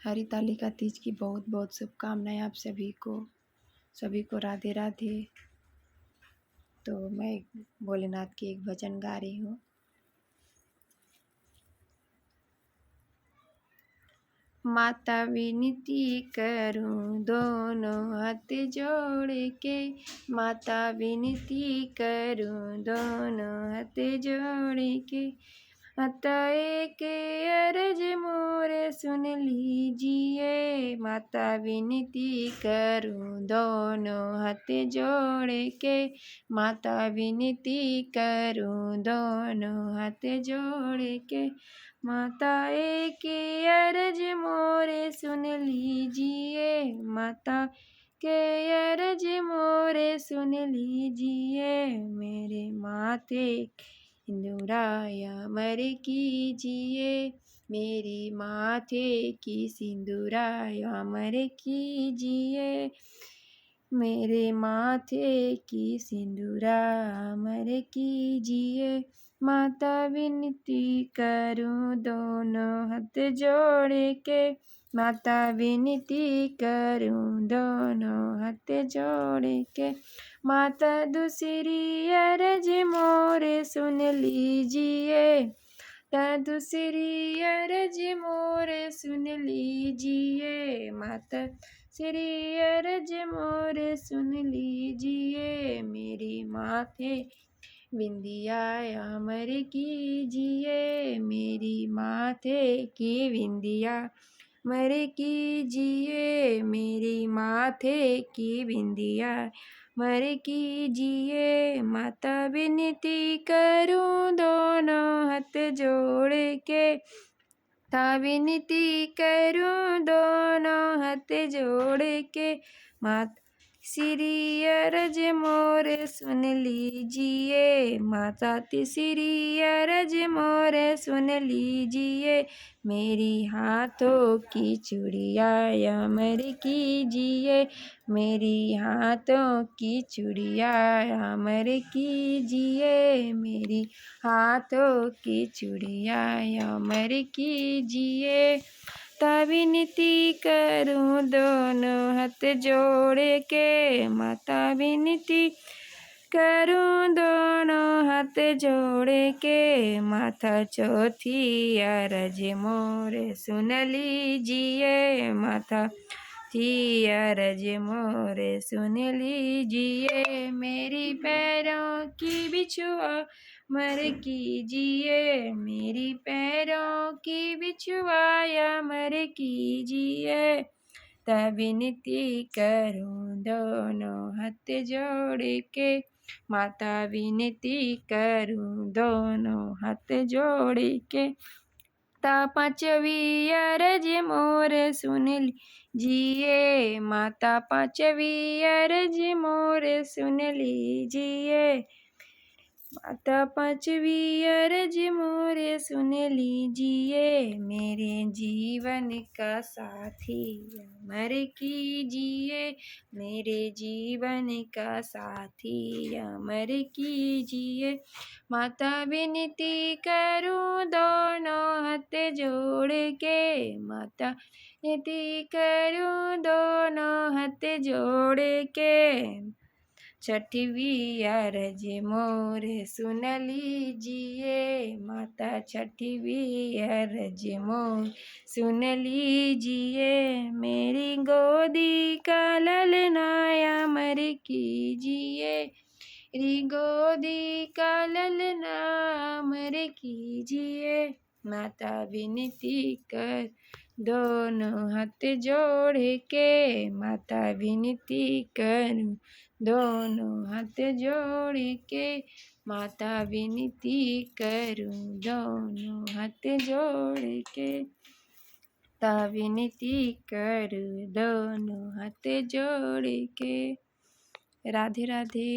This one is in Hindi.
हरितालिका तीज की बहुत बहुत शुभकामनाएं आप सभी को राधे राधे। तो मैं भोलेनाथ की एक भजन गा रही हूँ। माता विनती करूं दोनों हाथ जोड़ के, माता विनती करूं दोनों हाथ जोड़ के, माता एक अर्ज मोरे सुन लीजिए, माता विनती करूं दोनों हाथ जोड़ के, माता विनती करूं दोनों हाथ जोड़ के, माता एक अर्ज मोरे सुन लीजिए, माता के अर्ज मोरे सुन लीजिए, मेरे माथे सिंदूराया मर कीजिए, मेरी माथे की सिंदूराया मर कीजिए, मेरे माथे की सिंदूरा मर कीजिए, माता विनती करूं दोनों हाथ जोड़ के, माता विनती करूं दोनों हाथ जोड़ के, माता दूसरी अर्ज मोरे सुन लीजिए, दूसरी अर्ज मोरे सुन लीजिए, माता श्री अर्ज मोरे सुन लीजिए, मेरी माथे बिंदिया अमर कीजिए, मेरी माथे की बिंदिया मर कीजिए, मेरी माथे की बिंदिया मर कीजिए, माता विनती करूं दोनों हाथ जोड़ के, माता विनती करूं दोनों हाथ जोड़ के, माता श्री अर्ज मोरे सुन लीजिए, माता तीसरी अर्ज मोरे सुन लीजिए, मेरी हाथों की चूड़िया अमर कीजिए, मेरी हाथों की चूड़िया अमर कीजिए, मेरी हाथों की चूड़िया अमर कीजिए, विनती करूं दोनों हाथ जोड़ के, माता विनती करूं दोनों हाथ जोड़ के, माता चौथी अर्ज मोरे सुन लीजिए, माता थी अर्ज मोरे सुन लीजिए, मेरी पैरों की बिछुआ मर कीजिए, मेरी पैरों की बिछुआ मर कीजिए, विनती करूं दोनों हाथ जोड़ के, माता विनती करूं दोनों हाथ जोड़ के, पांचवी अर्ज मोरे सुन लीजिए, माता पांचवी अर्ज मोरे सुन लीजिए, माता पांचवी अर्ज मोरे सुन लीजिए, मेरे जीवन का साथी अमर कीजिए, मेरे जीवन का साथी अमर कीजिए, माता विनती करूं दोनों हाथ जोड़ के, माता विनती करूं दोनों हाथ जोड़ के, छठवीं अर्ज मोरे सुन लीजिए, माता छठवीं अर्ज मोरे सुन लीजिए, मेरी गोदी का ललनाया अमर कीजिए, मेरी गोदी का ललना अमर कीजिए, माता विनती कर दोनों हाथ जोड़ के, माता विनती करूं दोनों हाथ जोड़ के, माता विनती करूं दोनों हाथ जोड़ के, माता विनती करूं दोनों हाथ जोड़ के। राधे राधे।